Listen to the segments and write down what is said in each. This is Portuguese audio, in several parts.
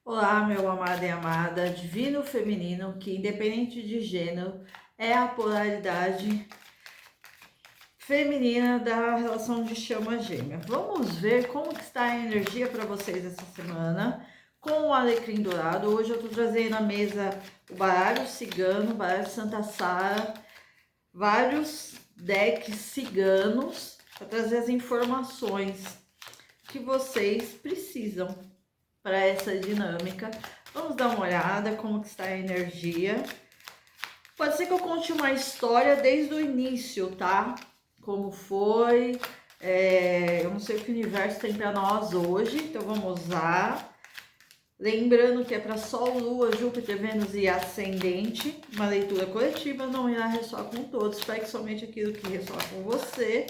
Olá, meu amado e amada, divino feminino, que independente de gênero, é a polaridade feminina da relação de chama gêmea. Vamos ver como que está a energia para vocês essa semana com o alecrim dourado. Hoje eu tô trazendo na mesa o baralho cigano, o baralho Santa Sara, vários decks ciganos para trazer as informações que vocês precisam para essa dinâmica. Vamos dar uma olhada como que está a energia. Pode ser que eu conte uma história desde o início, tá? Como foi, eu não sei o que o universo tem para nós hoje, então vamos usar. Lembrando que é para Sol, Lua, Júpiter, Vênus e Ascendente. Uma leitura coletiva não irá ressoar com todos, pegue somente aquilo que ressoa com você.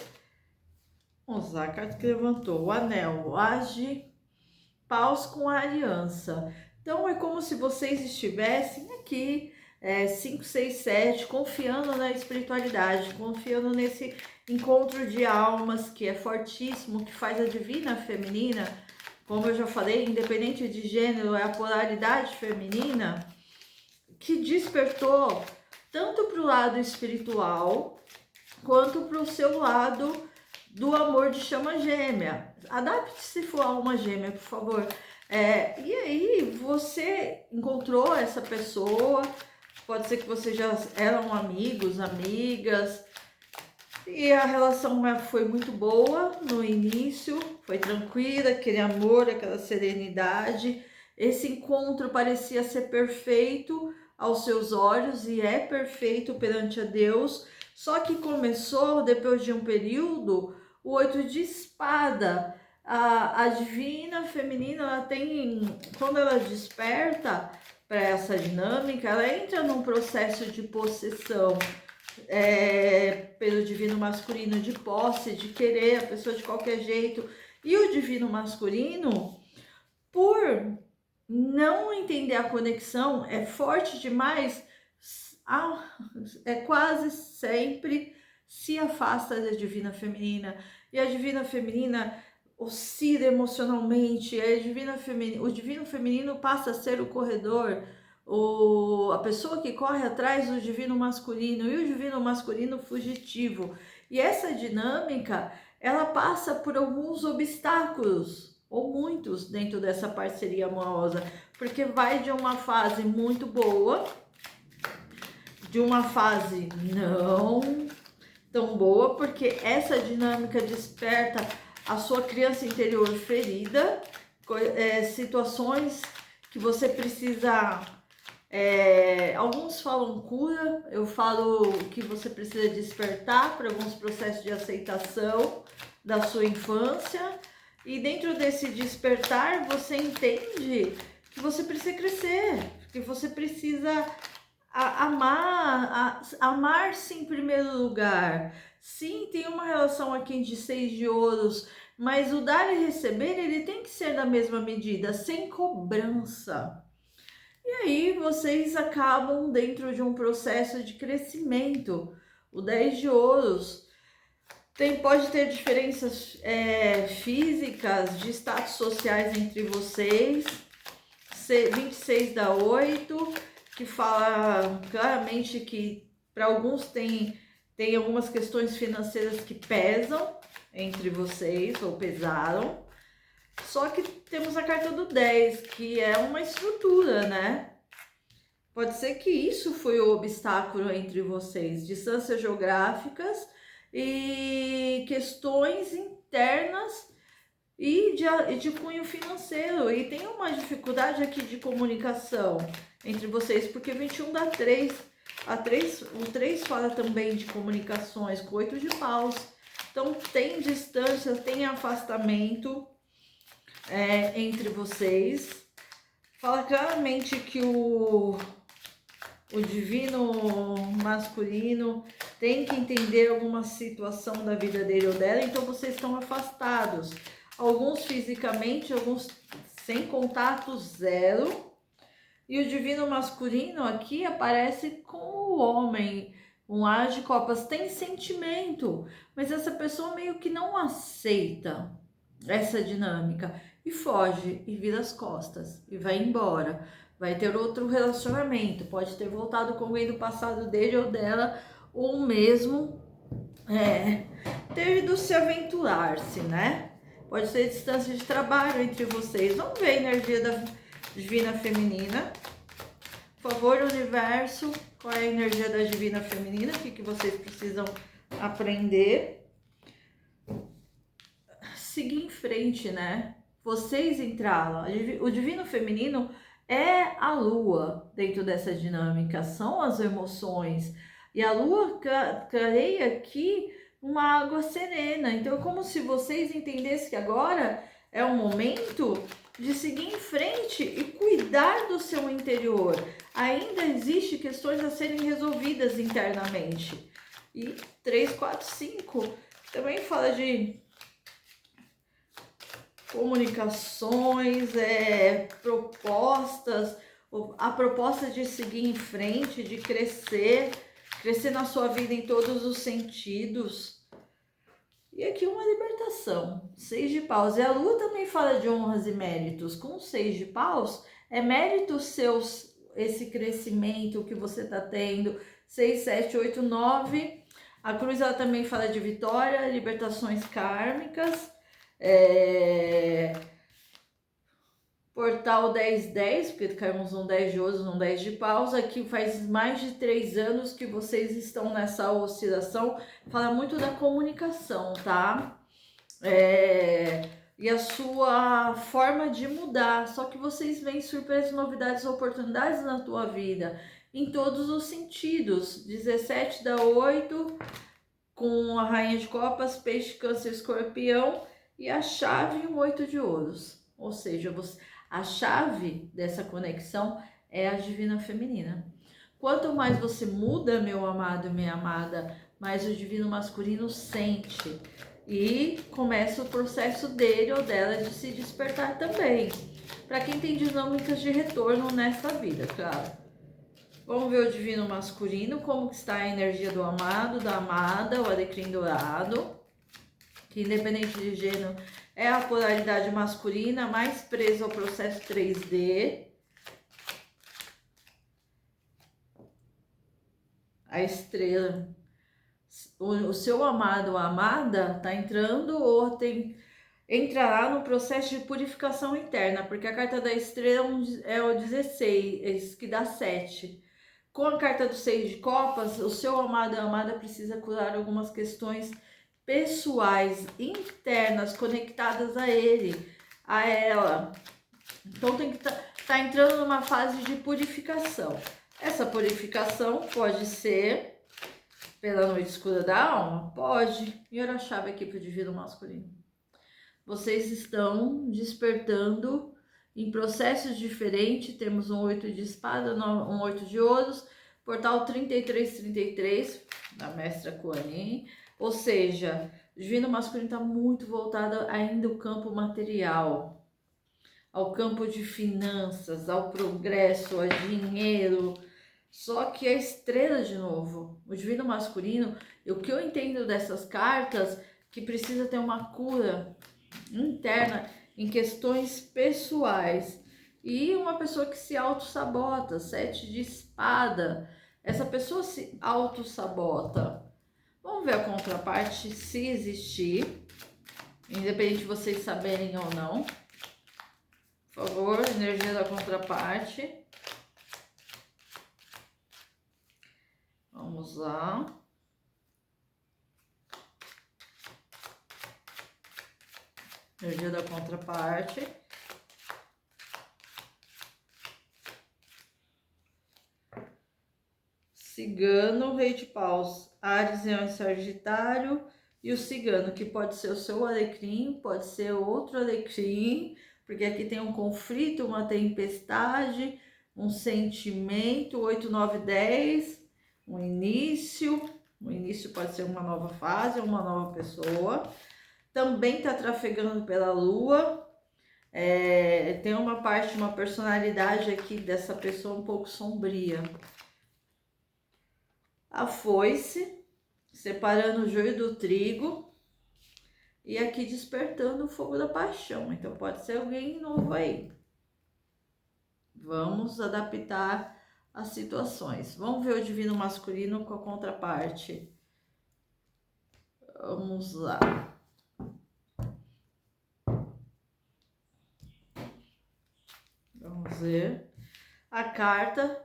Vamos usar a carta que levantou, o Anel, o Age, Paus com a aliança. Então é como se vocês estivessem aqui, 5, 6, 7, confiando na espiritualidade, confiando nesse encontro de almas que é fortíssimo, que faz a divina feminina, como eu já falei, independente de gênero, é a polaridade feminina que despertou tanto para o lado espiritual quanto para o seu lado do amor de chama gêmea. Adapte-se for alma gêmea, por favor. E aí, você encontrou essa pessoa, pode ser que vocês já eram amigos, amigas, e a relação foi muito boa no início, foi tranquila, aquele amor, aquela serenidade. Esse encontro parecia ser perfeito aos seus olhos e é perfeito perante a Deus, só que começou, depois de um período, o 8 de espada. A divina feminina, ela tem, quando ela desperta para essa dinâmica, ela entra num processo de possessão, pelo divino masculino, de posse, de querer a pessoa de qualquer jeito. E o divino masculino, por não entender a conexão, é forte demais, é quase sempre se afasta da divina feminina. E a divina feminina oscila emocionalmente, o divino feminino passa a ser o corredor, a pessoa que corre atrás do divino masculino, e o divino masculino fugitivo. E essa dinâmica, ela passa por alguns obstáculos, ou muitos, dentro dessa parceria amorosa, porque vai de uma fase muito boa, de uma fase não tão boa, porque essa dinâmica desperta a sua criança interior ferida, situações que você precisa, alguns falam cura, eu falo que você precisa despertar para alguns processos de aceitação da sua infância, e dentro desse despertar você entende que você precisa crescer, que você precisa amar-se em primeiro lugar. Sim, tem uma relação aqui de 6 de ouros, mas o dar e receber, ele tem que ser na mesma medida, sem cobrança. E aí vocês acabam dentro de um processo de crescimento. O 10 de ouros pode ter diferenças físicas, de status sociais entre vocês. 26 da 8, que fala claramente que para alguns tem algumas questões financeiras que pesam entre vocês, ou pesaram. Só que temos a carta do 10, que é uma estrutura, né? Pode ser que isso foi o obstáculo entre vocês, distâncias geográficas e questões internas e de cunho financeiro. E tem uma dificuldade aqui de comunicação entre vocês, porque 21 dá 3. O 3 fala também de comunicações, com 8 de paus. Então tem distância, tem afastamento entre vocês. Fala claramente que o divino masculino tem que entender alguma situação da vida dele ou dela, então vocês estão afastados. Alguns fisicamente, alguns sem contato zero. E o divino masculino aqui aparece com o homem, um as de copas, tem sentimento, mas essa pessoa meio que não aceita essa dinâmica. e foge e vira as costas e vai embora. Vai ter outro relacionamento, pode ter voltado com alguém do passado dele ou dela, ou mesmo ter ido se aventurar-se, né? Pode ser distância de trabalho entre vocês. Vamos ver a energia da Divina Feminina. Por favor, universo, qual é a energia da Divina Feminina? O que vocês precisam aprender? Seguir em frente, né? Vocês entraram. O Divino Feminino é a lua dentro dessa dinâmica, são as emoções. E a lua clareia aqui uma água serena. Então, é como se vocês entendessem que agora é o momento de seguir em frente e cuidar do seu interior. Ainda existe questões a serem resolvidas internamente. E 3, 4, 5 também fala de comunicações, propostas, a proposta de seguir em frente, de crescer na sua vida em todos os sentidos. E aqui uma libertação, 6 de paus. E a lua também fala de honras e méritos. Com 6 de paus, é mérito seus, esse crescimento que você está tendo. 6, 7, 8, 9. A cruz ela também fala de vitória, libertações kármicas. Portal 1010, porque caímos num 10 de ouros, num 10 de paus. Aqui faz mais de 3 anos que vocês estão nessa oscilação. Fala muito da comunicação, tá? E a sua forma de mudar. Só que vocês veem surpresas, novidades, oportunidades na tua vida, em todos os sentidos. 17 dá 8, com a rainha de copas, peixe, câncer, escorpião. E a chave, um 8 de ouros. Ou seja, a chave dessa conexão é a Divina Feminina. Quanto mais você muda, meu amado e minha amada, mais o Divino Masculino sente. E começa o processo dele ou dela de se despertar também. Para quem tem dinâmicas de retorno nessa vida, claro. Vamos ver o Divino Masculino, como que está a energia do amado, da amada, o alecrim dourado. Que independente de gênero, é a polaridade masculina, mais presa ao processo 3D. A estrela, o seu amado ou amada tá entrando ou entrará no processo de purificação interna, porque a carta da estrela é o 16, que dá 7. Com a carta do 6 de copas, o seu amado ou amada precisa curar algumas questões pessoais, internas, conectadas a ele, a ela. Então tem que tá entrando numa fase de purificação. Essa purificação pode ser pela noite escura da alma? Pode. E olha a chave aqui para o Divino Masculino. Vocês estão despertando em processos diferentes. Temos um 8 de espada, um 8 de ouros, portal 3333 da Mestra Kuan Yin. Ou seja, o Divino Masculino está muito voltado ainda ao campo material, ao campo de finanças, ao progresso, ao dinheiro. Só que a estrela de novo, o Divino Masculino, o que eu entendo dessas cartas, que precisa ter uma cura interna em questões pessoais. E uma pessoa que se auto-sabota, 7 de espada, essa pessoa se auto-sabota. Vamos ver a contraparte, se existir, independente de vocês saberem ou não. Por favor, energia da contraparte. Vamos lá. Energia da contraparte. Cigano, rei de paus, Áries, Leão e Sagitário, e o cigano, que pode ser o seu alecrim, pode ser outro alecrim, porque aqui tem um conflito, uma tempestade, um sentimento, 8, 9, 10, um início pode ser uma nova fase, uma nova pessoa. Também está trafegando pela lua, tem uma parte, uma personalidade aqui dessa pessoa um pouco sombria. A foice, separando o joio do trigo. E aqui despertando o fogo da paixão. Então pode ser alguém novo aí. Vamos adaptar as situações. Vamos ver o divino masculino com a contraparte. Vamos lá. Vamos ver. A carta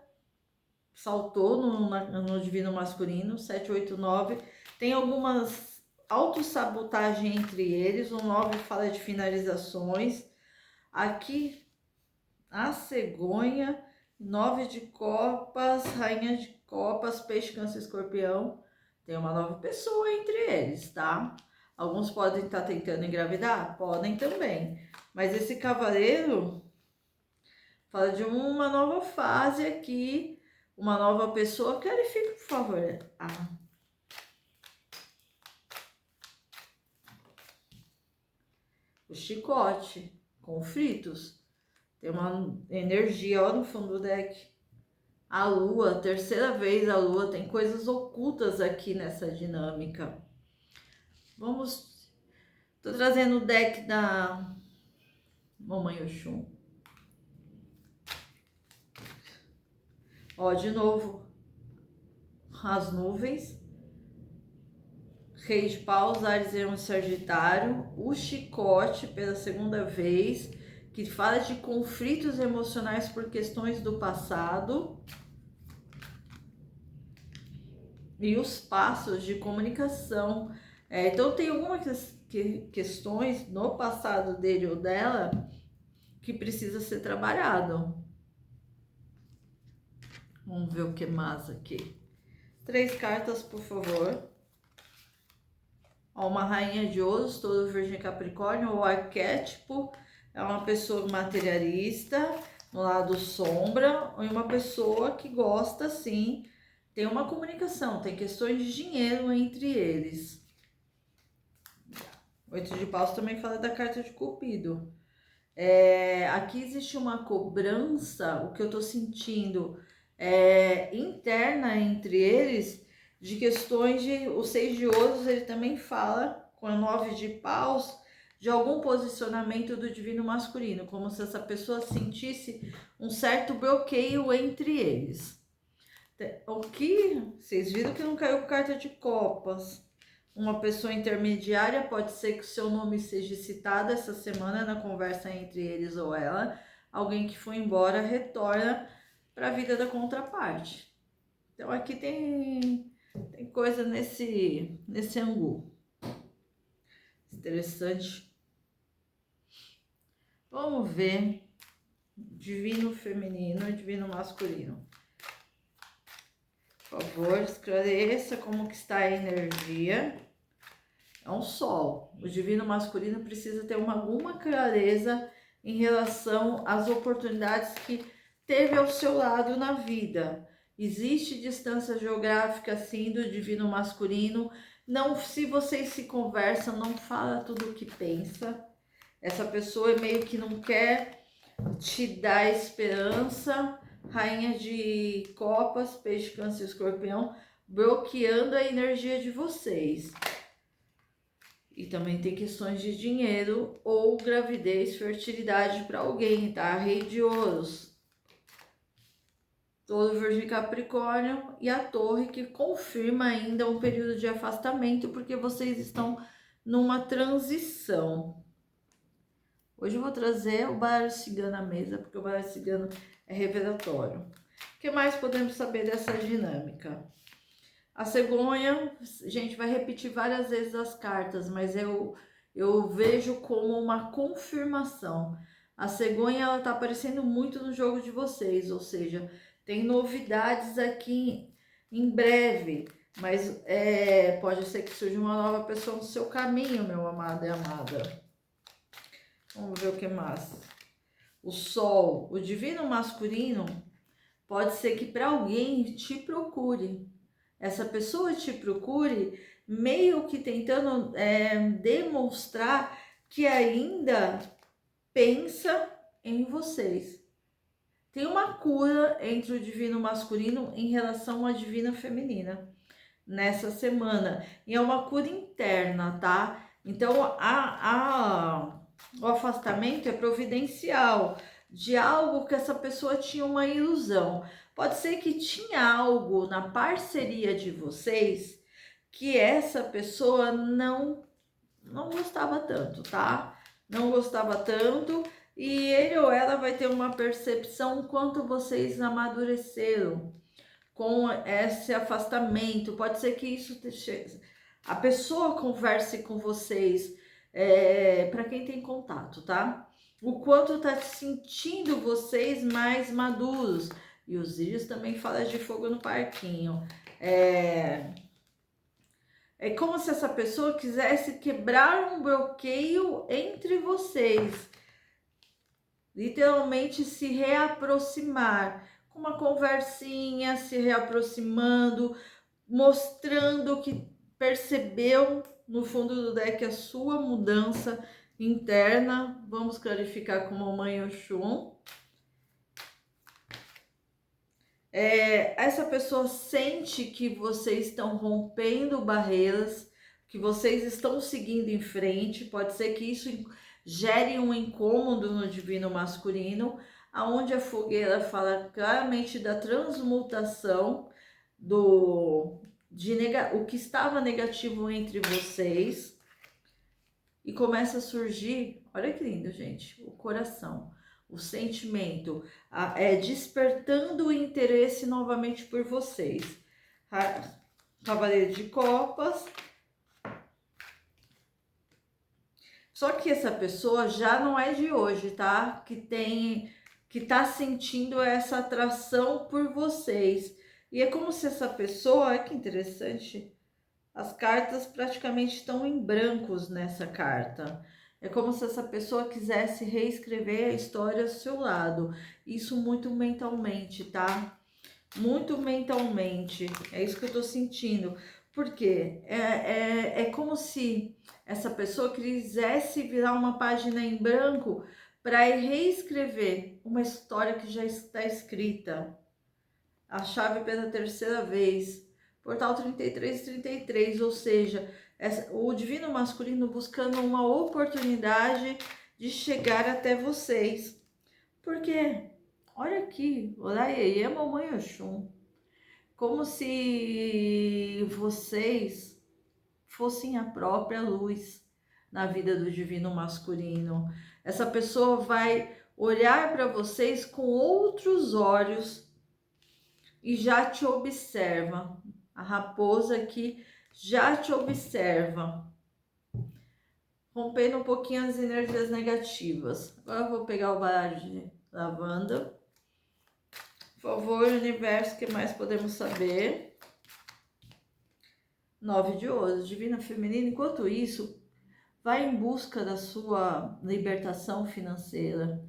saltou no divino masculino, 789. Tem algumas autossabotagem entre eles. O 9 fala de finalizações. Aqui, a cegonha, 9 de copas, rainha de copas, peixe, câncer, escorpião. Tem uma nova pessoa entre eles, tá? Alguns podem estar tentando engravidar? Podem também. Mas esse cavaleiro fala de uma nova fase aqui, uma nova pessoa. Clarifica, por favor. O chicote com fritos. Tem uma energia, ó, no fundo do deck. A lua, terceira vez a lua. Tem coisas ocultas aqui nessa dinâmica. Vamos... Tô trazendo o deck da Mamãe Oxum. Ó, de novo, as nuvens, Rei de Paus, Áries, Leão e Sagitário, o chicote pela segunda vez, que fala de conflitos emocionais por questões do passado, e os passos de comunicação. Então tem algumas questões no passado dele ou dela que precisa ser trabalhado. Vamos ver o que mais aqui. 3 cartas, por favor. Ó, uma rainha de ouros, touro, virgem, capricórnio. O arquétipo é uma pessoa materialista, no lado sombra, ou uma pessoa que gosta, sim, tem uma comunicação, tem questões de dinheiro entre eles. 8 de paus também fala da carta de Cupido. Aqui existe uma cobrança, o que eu tô sentindo interna entre eles, de questões de... O 6 de ouros, ele também fala, com a 9 de paus, de algum posicionamento do divino masculino, como se essa pessoa sentisse um certo bloqueio entre eles. O que vocês viram que não caiu carta de copas. Uma pessoa intermediária, pode ser que o seu nome seja citado essa semana na conversa entre eles ou ela. Alguém que foi embora retorna para a vida da contraparte. Então aqui tem coisa nesse ângulo. Interessante. Vamos ver divino feminino e divino masculino. Por favor, esclareça como que está a energia. É um sol. O divino masculino precisa ter alguma clareza em relação às oportunidades que teve ao seu lado na vida. Existe distância geográfica, sim, do divino masculino. Não, se vocês se conversam, não fala tudo o que pensa. Essa pessoa meio que não quer te dar esperança. Rainha de copas, peixe, câncer, escorpião, bloqueando a energia de vocês. E também tem questões de dinheiro ou gravidez, fertilidade para alguém, tá? Rei de ouros, touro, virgem, capricórnio e a torre, que confirma ainda um período de afastamento, porque vocês estão numa transição. Hoje eu vou trazer o baralho cigano à mesa, porque o baralho cigano é revelatório. O que mais podemos saber dessa dinâmica? A cegonha, gente, vai repetir várias vezes as cartas, mas eu vejo como uma confirmação. A cegonha, ela tá aparecendo muito no jogo de vocês, ou seja, tem novidades aqui em breve, mas pode ser que surja uma nova pessoa no seu caminho, meu amado e amada. Vamos ver o que mais. O sol, o divino masculino, pode ser que para alguém te procure. Essa pessoa te procure meio que tentando demonstrar que ainda pensa em vocês. Tem uma cura entre o divino masculino em relação à divina feminina nessa semana. E é uma cura interna, tá? Então, o afastamento é providencial de algo que essa pessoa tinha uma ilusão. Pode ser que tinha algo na parceria de vocês que essa pessoa não gostava tanto, tá? Não gostava tanto, e ele ou ela vai ter uma percepção quanto vocês amadureceram com esse afastamento. Pode ser que isso a pessoa converse com vocês, para quem tem contato, tá? O quanto tá sentindo vocês mais maduros. E os íris também falam de fogo no parquinho. É como se essa pessoa quisesse quebrar um bloqueio entre vocês. Literalmente se reaproximar. Com uma conversinha, se reaproximando, mostrando que percebeu no fundo do deck a sua mudança interna. Vamos clarificar com Mamãe Oxum. Essa pessoa sente que vocês estão rompendo barreiras, que vocês estão seguindo em frente. Pode ser que isso gere um incômodo no divino masculino, aonde a fogueira fala claramente da transmutação o que estava negativo entre vocês, e começa a surgir, olha que lindo, gente, o coração, o sentimento, despertando o interesse novamente por vocês. Cavaleiro de Copas. Só que essa pessoa já não é de hoje, tá? Que tá sentindo essa atração por vocês. E é como se essa pessoa, olha que interessante, as cartas praticamente estão em brancos nessa carta. É como se essa pessoa quisesse reescrever a história ao seu lado. Isso muito mentalmente, tá? Muito mentalmente. É isso que eu tô sentindo. Porque é como se essa pessoa quisesse virar uma página em branco para reescrever uma história que já está escrita. A chave pela terceira vez. Portal 3333, ou seja, o divino masculino buscando uma oportunidade de chegar até vocês. Porque, olha aqui, Oraiê, Mamãe Oxum, como se vocês fossem a própria luz na vida do divino masculino. Essa pessoa vai olhar para vocês com outros olhos e já te observa. A raposa aqui já te observa, rompendo um pouquinho as energias negativas. Agora eu vou pegar o baralho de lavanda. Por favor, universo, o que mais podemos saber? 9 de ouros, divina feminina. Enquanto isso, vai em busca da sua libertação financeira.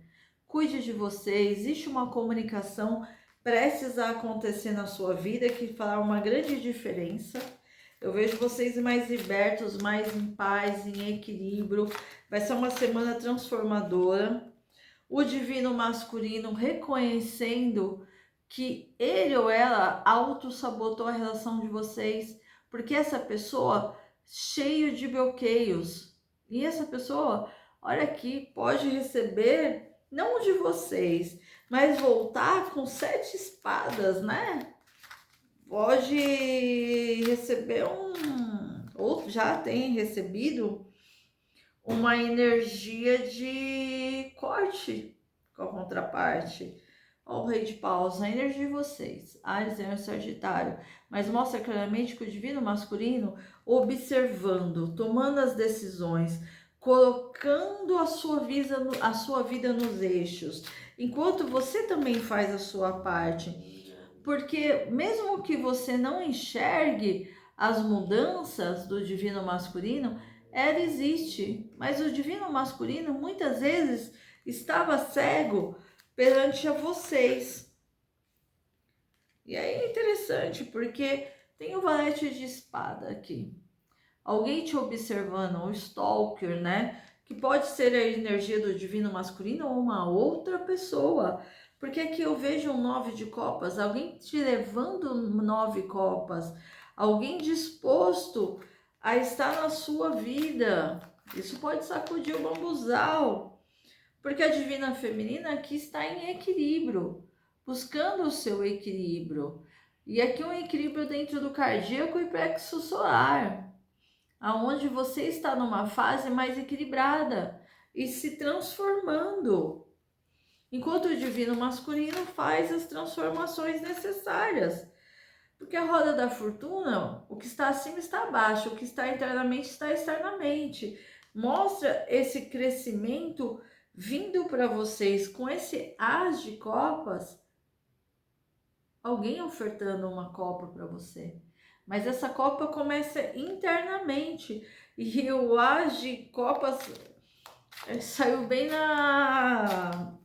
Cuide de você. Existe uma comunicação prestes a acontecer na sua vida que fará uma grande diferença. Eu vejo vocês mais libertos, mais em paz, em equilíbrio. Vai ser uma semana transformadora. O divino masculino reconhecendo que ele ou ela auto-sabotou a relação de vocês, porque essa pessoa cheio de bloqueios. E essa pessoa, olha aqui, pode receber, não de vocês, mas voltar com 7 espadas, né? Pode receber ou já tem recebido uma energia de corte com a contraparte. Ó, o Rei de Paus, a energia de vocês, Áries e Sagitário, mas mostra claramente que o divino masculino observando, tomando as decisões, colocando a sua vida nos eixos, enquanto você também faz a sua parte, porque mesmo que você não enxergue as mudanças do divino masculino, ela existe, mas o divino masculino muitas vezes estava cego perante a vocês. E aí é interessante, porque tem o valete de espada aqui. Alguém te observando, o stalker, né? Que pode ser a energia do divino masculino ou uma outra pessoa. Porque aqui eu vejo um 9 de copas, alguém te levando 9 copas, alguém disposto a estar na sua vida, Isso pode sacudir o bambuzal, porque a divina feminina aqui está em equilíbrio, buscando o seu equilíbrio. E aqui um equilíbrio dentro do cardíaco e plexo solar, aonde você está numa fase mais equilibrada e se transformando, enquanto o divino masculino faz as transformações necessárias. Porque a roda da fortuna, o que está acima está abaixo, o que está internamente está externamente. Mostra esse crescimento vindo para vocês com esse as de copas, alguém ofertando uma copa para você. Mas essa copa começa internamente. E o as de copas saiu bem na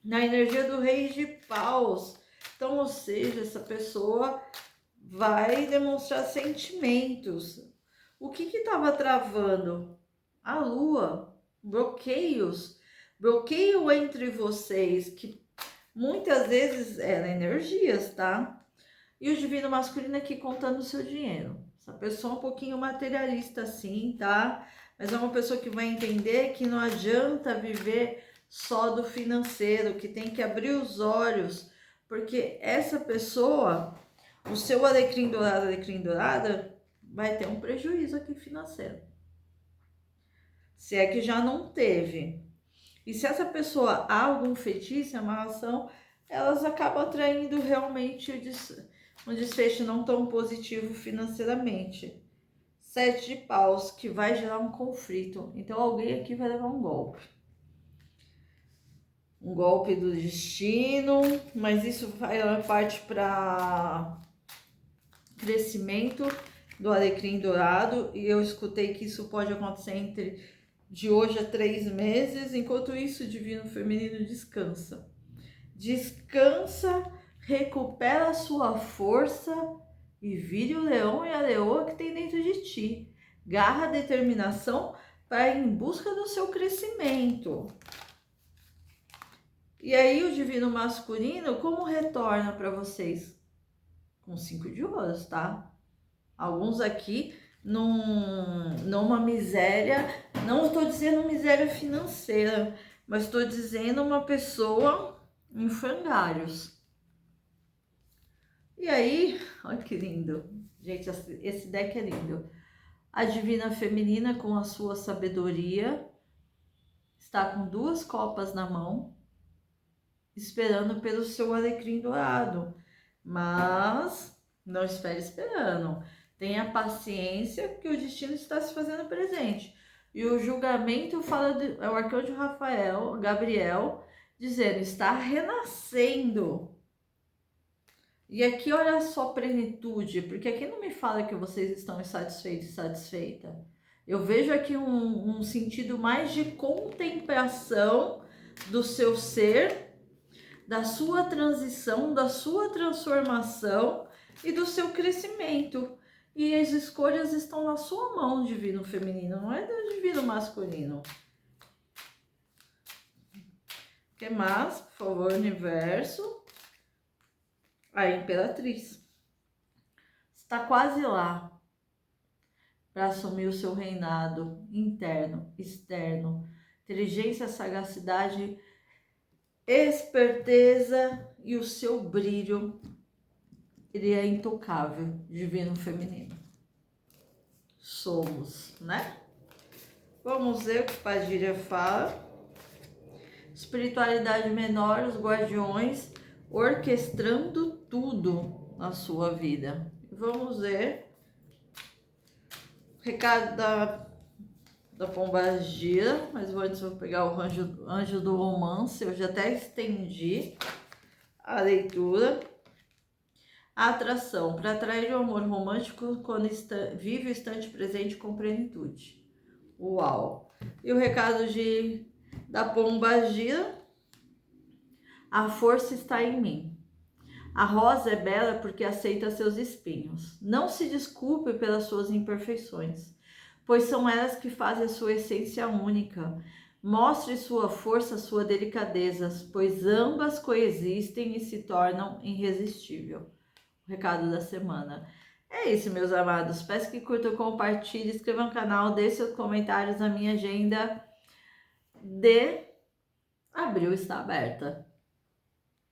energia do rei de paus. Então, ou seja, essa pessoa vai demonstrar sentimentos. O que estava travando? A lua, bloqueios, bloqueio entre vocês, que muitas vezes eram energias, tá? E o divino masculino aqui contando o seu dinheiro. Essa pessoa é um pouquinho materialista, sim, tá? Mas é uma pessoa que vai entender que não adianta viver só do financeiro, que tem que abrir os olhos, porque essa pessoa, o seu alecrim dourada, vai ter um prejuízo aqui financeiro. Se é que já não teve. E se essa pessoa há algum feitiço, amarração, elas acabam atraindo realmente um desfecho não tão positivo financeiramente. 7 de paus, que vai gerar um conflito. Então alguém aqui vai levar um golpe. Um golpe do destino, mas isso vai parte para crescimento do alecrim dourado, e eu escutei que isso pode acontecer de hoje a 3 meses. Enquanto isso, o divino feminino descansa. Descansa, recupera a sua força e vire o leão e a leoa que tem dentro de ti. Garra, determinação para ir em busca do seu crescimento. E aí o divino masculino, como retorna para vocês? Com 5 de ouros, tá? Alguns aqui numa miséria, não estou dizendo miséria financeira, mas estou dizendo uma pessoa em frangalhos. E aí, olha que lindo. Gente, esse deck é lindo. A divina feminina, com a sua sabedoria, está com 2 copas na mão, esperando pelo seu alecrim dourado. Mas não espere esperando. Tenha paciência, que o destino está se fazendo presente. E o julgamento é o arcanjo Gabriel, dizendo, está renascendo. E aqui olha só plenitude, porque aqui não me fala que vocês estão insatisfeitos e satisfeitas. Eu vejo aqui um sentido mais de contemplação do seu ser, da sua transição, da sua transformação e do seu crescimento. E as escolhas estão na sua mão, divino feminino, não é do divino masculino. O que mais? Por favor, universo. A Imperatriz está quase lá para assumir o seu reinado interno, externo, inteligência, sagacidade, esperteza e o seu brilho. Ele é intocável, divino feminino. Somos, né? Vamos ver o que Padilha fala. Espiritualidade menor, os guardiões orquestrando tudo na sua vida. Vamos ver o recado da Pombagira, mas antes vou pegar o anjo do romance. Eu já até estendi a leitura. A atração, para atrair o amor romântico quando vive o instante presente com plenitude. Uau! E o recado da Pombagira: a força está em mim. A rosa é bela porque aceita seus espinhos. Não se desculpe pelas suas imperfeições, pois são elas que fazem a sua essência única. Mostre sua força, sua delicadeza, pois ambas coexistem e se tornam irresistível. O recado da semana. É isso, meus amados. Peço que curtam, compartilhem, inscrevam no canal, deixem seus comentários. A minha agenda de abril está aberta.